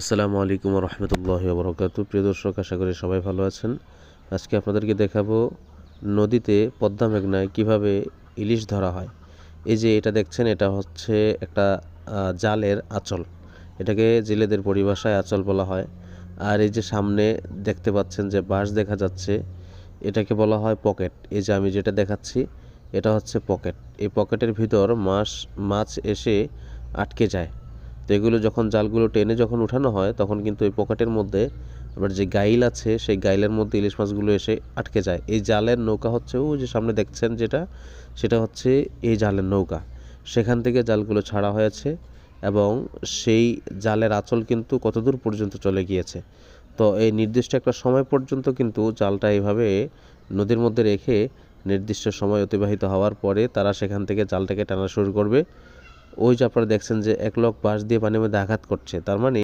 আসসালামু আলাইকুম রহমতুল্লাহি ওবরাকাতুহু। প্রিয় দর্শক, আশা করি সবাই ভালো আছেন। আজকে আপনাদেরকে দেখাবো নদীতে পদ্মা মেঘনায় কিভাবে ইলিশ ধরা হয়। এই যে এটা দেখছেন, এটা হচ্ছে একটা জালের আঁচল। এটাকে জেলেদের পরিভাষায় আঁচল বলা হয়। আর এই যে সামনে দেখতে পাচ্ছেন যে বাঁশ দেখা যাচ্ছে, এটাকে বলা হয় পকেট। এই যে আমি যেটা দেখাচ্ছি, এটা হচ্ছে পকেট। এই পকেটের ভিতর মাছ এসে আটকে যায়। তো এগুলো যখন জালগুলো টেনে যখন উঠানো হয়, তখন কিন্তু এই পকেটের মধ্যে আবার যে গাইল আছে, সেই গাইলের মধ্যে ইলিশ মাছগুলো এসে আটকে যায়। এই জালের নৌকা হচ্ছে ওই যে সামনে দেখছেন যেটা, সেটা হচ্ছে এই জালের নৌকা। সেখান থেকে জালগুলো ছাড়া হয়েছে এবং সেই জালের আঁচল কিন্তু কতদূর পর্যন্ত চলে গিয়েছে। তো এই নির্দিষ্ট একটা সময় পর্যন্ত কিন্তু জালটা এইভাবে নদীর মধ্যে রেখে নির্দিষ্ট সময় অতিবাহিত হওয়ার পরে তারা সেখান থেকে জালটাকে টানা শুরু করবে। ওই যে আপনারা দেখছেন যে এক লোক বাঁশ দিয়ে পানির মধ্যে আঘাত করছে, তার মানে